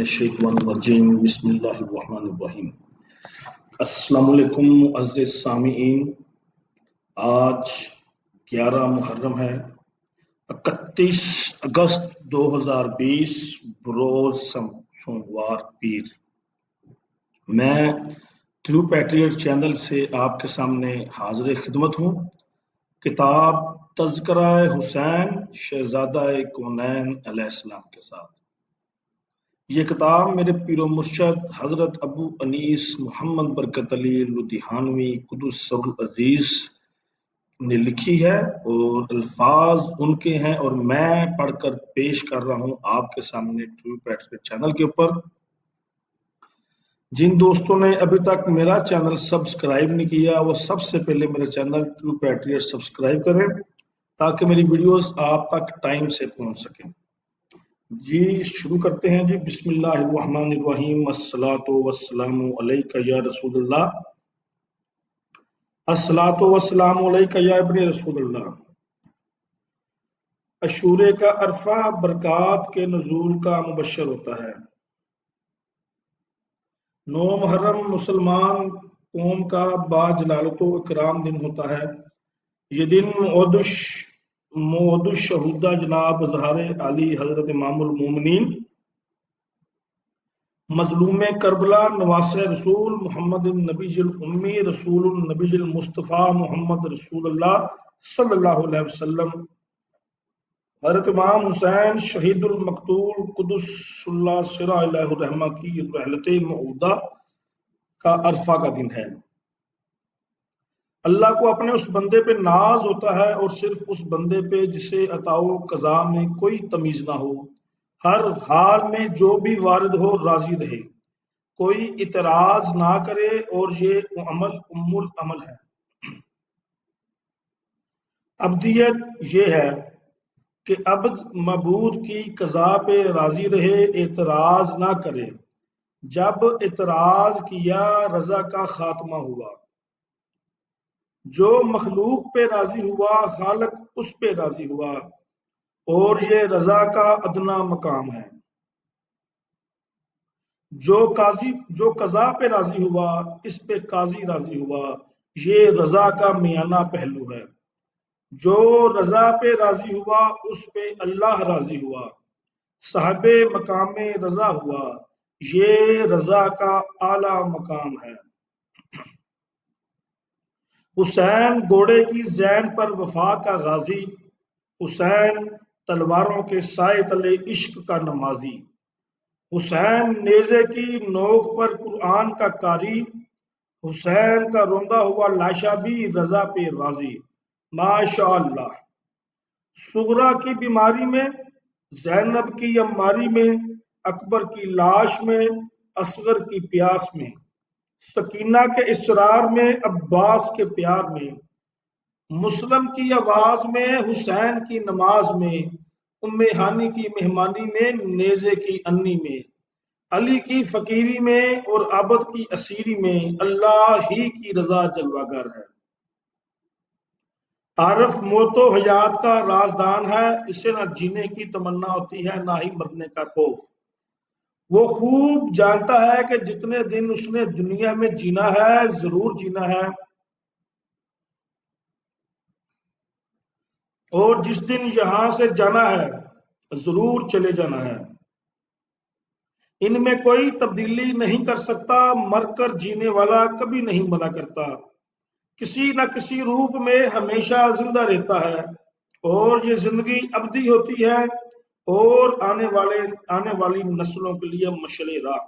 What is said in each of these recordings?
الشیطان الرجیم بسم اللہ الرحمن الرحیم۔ السلام علیکم معزز سامعین، آج 11 محرم ہے، 31 اگست 2020 بروز سوموار پیر۔ میں ٹرو پیٹریٹ چینل سے آپ کے سامنے حاضر خدمت ہوں، کتاب تذکرہ حسین شہزادہ کونین علیہ السلام کے ساتھ۔ یہ کتاب میرے پیر و مرشد حضرت ابو انیس محمد برکت علی لدھیانوی قدس سر العزیز نے لکھی ہے اور الفاظ ان کے ہیں، اور میں پڑھ کر پیش کر رہا ہوں آپ کے سامنے ٹرو پیٹریٹ چینل کے اوپر۔ جن دوستوں نے ابھی تک میرا چینل سبسکرائب نہیں کیا، وہ سب سے پہلے میرا چینل ٹرو پیٹریٹ سبسکرائب کریں تاکہ میری ویڈیوز آپ تک ٹائم سے پہنچ سکیں۔ جی شروع کرتے ہیں۔ جی بسم اللہ الرحمن الرحیم۔ الصلاۃ والسلام علیک یا رسول اللہ، الصلاۃ والسلام علیک یا ابن رسول اللہ۔ عاشورے کا عرفہ برکات کے نزول کا مبشر ہوتا ہے۔ 9 محرم مسلمان قوم کا باجلالت و اکرام دن ہوتا ہے۔ یہ دن موعود الشہداء جناب اظہار علی حضرت امام المومنین مظلوم کربلا نواس رسول محمد النبی الامی رسول النبی المصطفیٰ محمد رسول اللہ صلی اللہ علیہ وسلم حضرت امام حسین شہید المقتول قدس اللہ سرہ علیہ الرحمہ کی رحلت موعودہ کا عرفہ کا دن ہے۔ اللہ کو اپنے اس بندے پہ ناز ہوتا ہے، اور صرف اس بندے پہ جسے عطا و قضا میں کوئی تمیز نہ ہو، ہر حال میں جو بھی وارد ہو راضی رہے، کوئی اعتراض نہ کرے، اور یہ عمل ام العمل ہے۔ عبدیت یہ ہے کہ عبد معبود کی قضا پہ راضی رہے، اعتراض نہ کرے۔ جب اعتراض کیا رضا کا خاتمہ ہوا۔ جو مخلوق پہ راضی ہوا خالق اس پہ راضی ہوا، اور یہ رضا کا ادنا مقام ہے۔ جو قضا پہ راضی ہوا اس پہ قاضی راضی ہوا، یہ رضا کا میانہ پہلو ہے۔ جو رضا پہ راضی ہوا اس پہ اللہ راضی ہوا، صاحب مقام رضا ہوا، یہ رضا کا اعلیٰ مقام ہے۔ حسین گھوڑے کی زین پر وفا کا غازی، حسین تلواروں کے سائے تلے عشق کا نمازی، حسین نیزے کی نوک پر قرآن کا قاری، حسین کا روندہ ہوا لاشا بھی رضا پہ راضی۔ ماشاء اللہ۔ صغرا کی بیماری میں، زینب کی اماری میں، اکبر کی لاش میں، اصغر کی پیاس میں، سکینہ کے اسرار میں، عباس کے پیار میں، مسلم کی آواز میں، حسین کی نماز میں، ام ہانی کی مہمانی میں، نیزے کی انی میں، علی کی فقیری میں، اور عبد کی اسیری میں، اللہ ہی کی رضا جلوہ گر ہے۔ عارف موت و حیات کا رازدان ہے، اسے نہ جینے کی تمنا ہوتی ہے نہ ہی مرنے کا خوف۔ وہ خوب جانتا ہے کہ جتنے دن اس نے دنیا میں جینا ہے ضرور جینا ہے، اور جس دن یہاں سے جانا ہے ضرور چلے جانا ہے۔ ان میں کوئی تبدیلی نہیں کر سکتا، مر کر جینے والا کبھی نہیں بنا کرتا، کسی نہ کسی روپ میں ہمیشہ زندہ رہتا ہے، اور یہ زندگی ابدی ہوتی ہے اور آنے والی نسلوں کے لیے مشعل راہ۔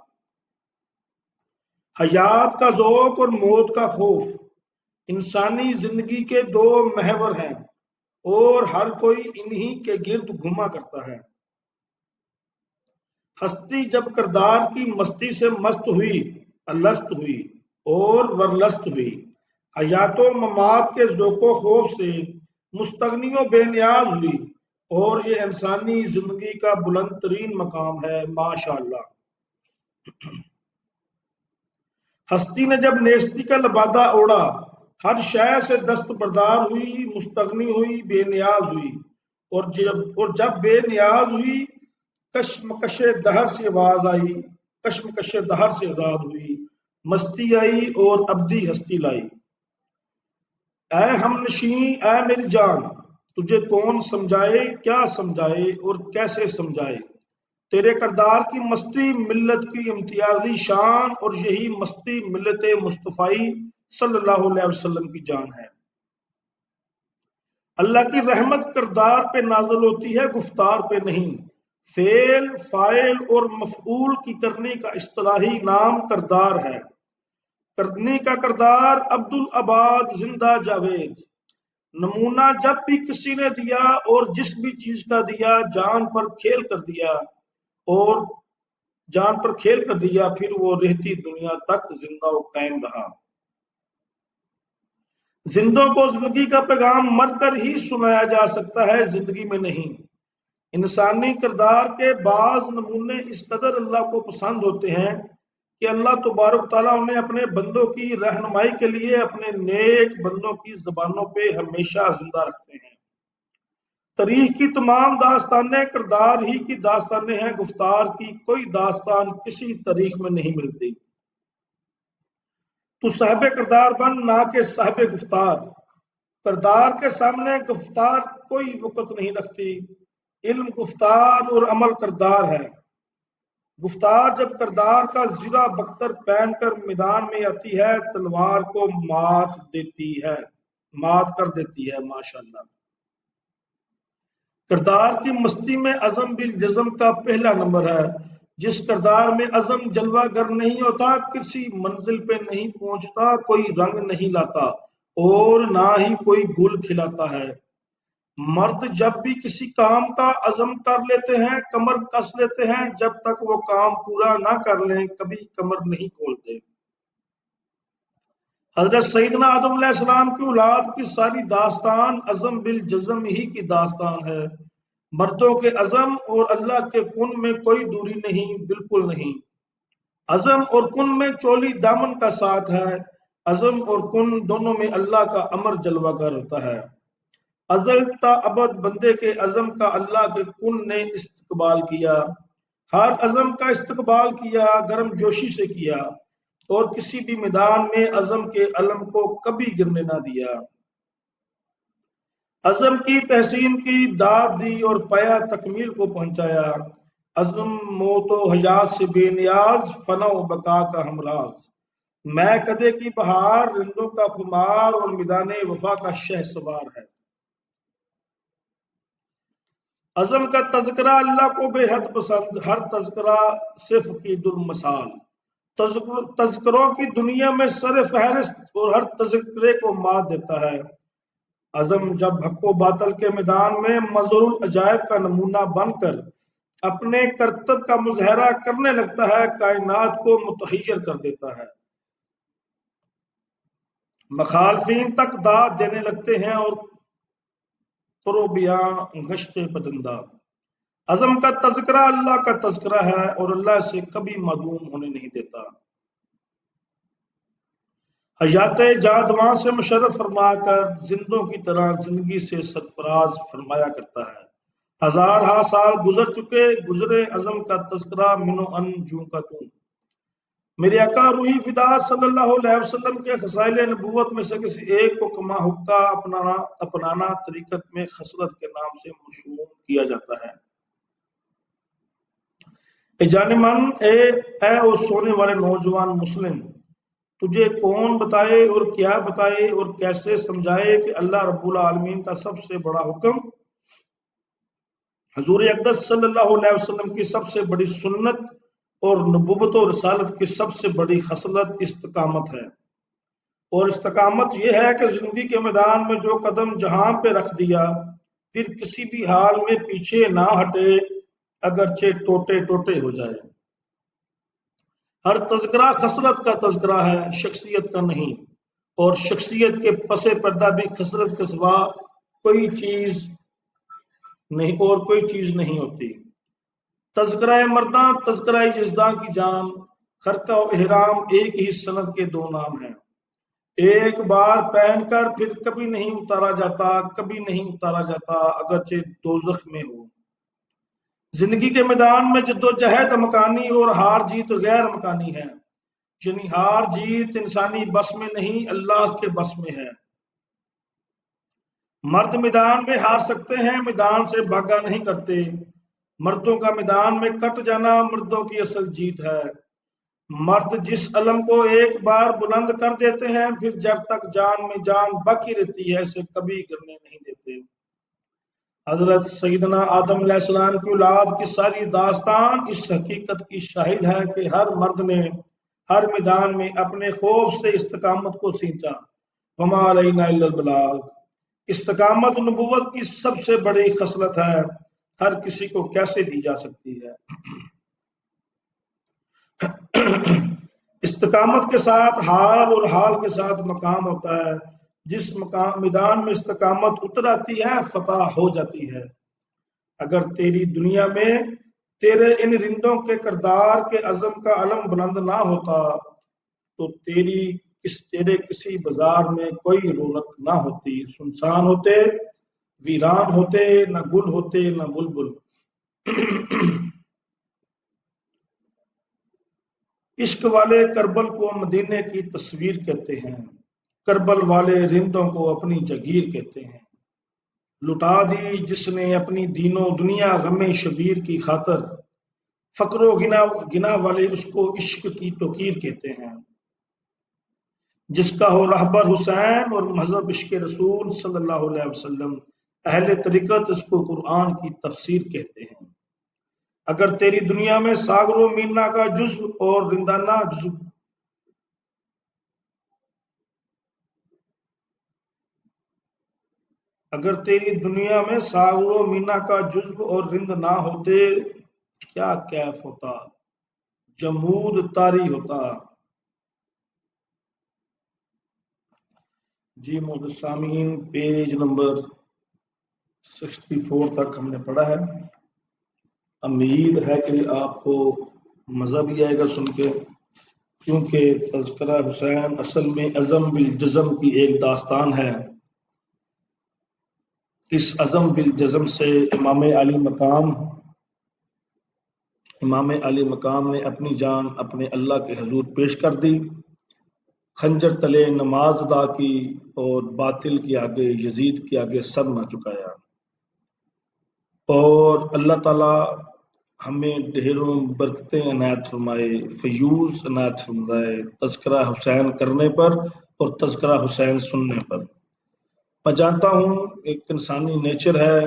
حیات کا ذوق اور موت کا خوف انسانی زندگی کے 2 محور ہیں، اور ہر کوئی انہی کے گرد گھوما کرتا ہے۔ ہستی جب کردار کی مستی سے مست ہوئی، الست ہوئی اور ورلست ہوئی، حیات و ممات کے ذوق و خوف سے مستغنی و بے نیاز ہوئی، اور یہ انسانی زندگی کا بلند ترین مقام ہے۔ ماشاءاللہ۔ ہستی نے جب نیستی کا لبادہ اوڑھا، ہر شے سے دست بردار ہوئی، مستغنی ہوئی، بے نیاز ہوئی، اور جب بے نیاز ہوئی کشمکش دہر سے آواز آئی، کشمکش دہر سے آزاد ہوئی، مستی آئی اور ابدی ہستی لائی۔ اے ہم نشیں اے میری جان، تجھے کون سمجھائے، کیا سمجھائے اور کیسے سمجھائے۔ تیرے کردار کی مستی ملت کی امتیازی شان، اور یہی مستی ملت مصطفی صلی اللہ علیہ وسلم کی جان ہے۔ اللہ کی رحمت کردار پہ نازل ہوتی ہے، گفتار پہ نہیں۔ فعل، فاعل اور مفعول کی کرنے کا اصطلاحی نام کردار ہے۔ کرنے کا کردار عبدالآباد زندہ جاوید۔ نمونہ جب بھی کسی نے دیا اور جس بھی چیز کا دیا، جان پر کھیل کر دیا، اور جان پر کھیل کر دیا، پھر وہ رہتی دنیا تک زندہ و قائم رہا۔ زندوں کو زندگی کا پیغام مر کر ہی سنایا جا سکتا ہے، زندگی میں نہیں۔ انسانی کردار کے بعض نمونے اس قدر اللہ کو پسند ہوتے ہیں کہ اللہ تبارک تعالیٰ انہیں اپنے بندوں کی رہنمائی کے لیے اپنے نیک بندوں کی زبانوں پہ ہمیشہ زندہ رکھتے ہیں۔ تاریخ کی تمام داستانیں کردار ہی کی داستانیں ہیں، گفتار کی کوئی داستان کسی تاریخ میں نہیں ملتی۔ تو صاحب کردار بن، نہ کہ صاحب گفتار۔ کردار کے سامنے گفتار کوئی وقت نہیں رکھتی۔ علم گفتار اور عمل کردار ہے۔ گفتار جب کردار کا زرہ بختر پہن کر میدان میں آتی ہے، تلوار کو مات کر دیتی ہے۔ ماشاءاللہ۔ کردار کی مستی میں عزم بالجزم کا پہلا نمبر ہے۔ جس کردار میں عزم جلوہ گر نہیں ہوتا، کسی منزل پہ نہیں پہنچتا، کوئی رنگ نہیں لاتا اور نہ ہی کوئی گل کھلاتا ہے۔ مرد جب بھی کسی کام کا عزم کر لیتے ہیں، کمر کس لیتے ہیں، جب تک وہ کام پورا نہ کر لیں کبھی کمر نہیں کھولتے۔ حضرت سیدنا آدم علیہ السلام کی اولاد کی ساری داستان عزم بالجزم ہی کی داستان ہے۔ مردوں کے عزم اور اللہ کے کن میں کوئی دوری نہیں، بالکل نہیں۔ عزم اور کن میں چولی دامن کا ساتھ ہے۔ عزم اور کن دونوں میں اللہ کا امر جلوہ گر ہوتا ہے۔ ازل تا ابد بندے کے عزم کا اللہ کے کن نے استقبال کیا۔ ہر عزم کا استقبال کیا، گرم جوشی سے کیا، اور کسی بھی میدان میں عزم کے علم کو کبھی گرنے نہ دیا۔ عزم کی تحسین کی داد دی اور پایا تکمیل کو پہنچایا۔ عزم موت و حیات سے بے نیاز، فنا و بقا کا ہمراز۔ میں کدے کی بہار، رندوں کا خمار، اور میدان وفا کا شہ سوار ہے۔ عزم کا تذکرہ اللہ کو بے حد پسند، ہر تذکرہ صرف کی المثال۔ تذکروں کی دنیا میں سر فہرست اور ہر تذکرے کو مات دیتا ہے۔ عزم جب حق و باطل کے میدان میں مظہر العجائب کا نمونہ بن کر اپنے کرتب کا مظاہرہ کرنے لگتا ہے، کائنات کو متحیر کر دیتا ہے۔ مخالفین تک داد دینے لگتے ہیں اور کرو بیاں گشت پدندہ۔ عزم کا تذکرہ اللہ کا تذکرہ ہے اور اللہ سے کبھی معدوم ہونے نہیں دیتا۔ حیات جادواں سے مشرف فرما کر زندوں کی طرح زندگی سے سرفراز فرمایا کرتا ہے۔ ہزارہا سال گزر چکے، گزرے عزم کا تذکرہ منو ان جوں کا توں۔ میرے آقا روحی فدا صلی اللہ علیہ وسلم کے خصائل نبوت میں سے کسی ایک کو کما حقہ اپنانا طریقت میں خصلت کے نام سے مشمول کیا جاتا ہے۔ اے جان من، اے او سونے والے نوجوان مسلم، تجھے کون بتائے اور کیا بتائے اور کیسے سمجھائے کہ اللہ رب العالمین کا سب سے بڑا حکم، حضور اقدس صلی اللہ علیہ وسلم کی سب سے بڑی سنت اور نبوت و رسالت کی سب سے بڑی خصلت استقامت ہے۔ اور استقامت یہ ہے کہ زندگی کے میدان میں جو قدم جہاں پہ رکھ دیا، پھر کسی بھی حال میں پیچھے نہ ہٹے، اگرچہ ٹوٹے ٹوٹے ہو جائے۔ ہر تذکرہ خصلت کا تذکرہ ہے، شخصیت کا نہیں، اور شخصیت کے پس پردہ بھی خصلت کے سوا کوئی چیز نہیں ہوتی۔ تذکرہ مرداں، تذکرہ یزداں کی جان، خرقہ و احرام ایک ہی سند کے دو نام ہیں۔ ایک بار پہن کر پھر کبھی نہیں اتارا جاتا، کبھی نہیں اتارا جاتا، اگرچہ دوزخ میں ہو۔ زندگی کے میدان میں جدوجہد مکانی اور ہار جیت غیر مکانی ہے، یعنی ہار جیت انسانی بس میں نہیں، اللہ کے بس میں ہے۔ مرد میدان میں ہار سکتے ہیں، میدان سے بھاگا نہیں کرتے۔ مردوں کا میدان میں کٹ جانا مردوں کی اصل جیت ہے۔ مرد جس علم کو ایک بار بلند کر دیتے ہیں، پھر جب تک جان میں جان باقی رہتی ہے اسے کبھی گرنے نہیں دیتے۔ حضرت سیدنا آدم علیہ السلام کی اولاد کی ساری داستان اس حقیقت کی شاہد ہے کہ ہر مرد نے ہر میدان میں اپنے خوف سے استقامت کو سینچا۔ وما علینا الا البلاغ۔ استقامت نبوت کی سب سے بڑی خصلت ہے، ہر کسی کو کیسے دی جا سکتی ہے؟ استقامت کے ساتھ حال اور حال کے ساتھ مقام ہوتا ہے۔ جس میدان میں استقامت اتر آتی ہے فتح ہو جاتی ہے۔ اگر تیری دنیا میں تیرے ان رندوں کے کردار کے عزم کا علم بلند نہ ہوتا تو تیرے کسی بازار میں کوئی رونق نہ ہوتی۔ سنسان ہوتے، ویران ہوتے، نہ گل ہوتے نہ بلبل۔ عشق والے کربل کو مدینے کی تصویر کہتے ہیں، کربل والے رندوں کو اپنی جگیر کہتے ہیں۔ لٹا دی جس نے اپنی دین و دنیا غم شبیر کی خاطر، فقر و گنا والے اس کو عشق کی توقیر کہتے ہیں۔ جس کا ہو رہبر حسین اور مذہب عشق رسول صلی اللہ علیہ وسلم، اہل طریقت اس کو قرآن کی تفسیر کہتے ہیں۔ اگر تیری دنیا میں ساغر و مینا کا جزو اور رندانہ جزو اگر تیری دنیا میں ساغر و مینا کا جزو اور رند نہ ہوتے، کیا کیف ہوتا، جمود طاری ہوتا۔ جی محترم سامعین، پیج نمبر 64 تک ہم نے پڑھا ہے۔ امید ہے کہ آپ کو مزہ بھی آئے گا سن کے، کیونکہ تذکرہ حسین اصل میں عزم بالجزم کی ایک داستان ہے۔ اس عزم بالجزم سے امام علی مقام نے اپنی جان اپنے اللہ کے حضور پیش کر دی، خنجر تلے نماز ادا کی اور باطل کے آگے، یزید کے آگے سر نہ جھکایا۔ اور اللہ تعالی ہمیں ڈھیروں برکتیں عنایت فرمائے، فیوز عنایت فرمائے تذکرہ حسین کرنے پر اور تذکرہ حسین سننے پر۔ میں جانتا ہوں ایک انسانی نیچر ہے،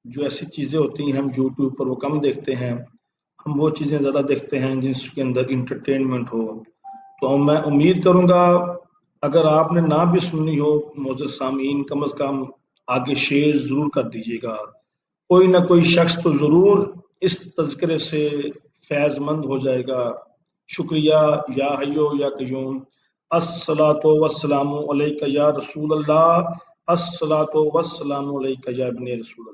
جو ایسی چیزیں ہوتی ہیں ہم یوٹیوب پر وہ کم دیکھتے ہیں، ہم وہ چیزیں زیادہ دیکھتے ہیں جس کے اندر انٹرٹینمنٹ ہو۔ تو میں امید کروں گا اگر آپ نے نہ بھی سننی ہو معزز سامعین، کم از کم آگے شیئر ضرور کر دیجیے گا، کوئی نہ کوئی شخص تو ضرور اس تذکرے سے فیض مند ہو جائے گا۔ شکریہ۔ یا حیو یا قیوم، الصلاۃ والسلام علیک یا رسول اللہ، الصلاۃ والسلام علیک یا ابن رسول اللہ۔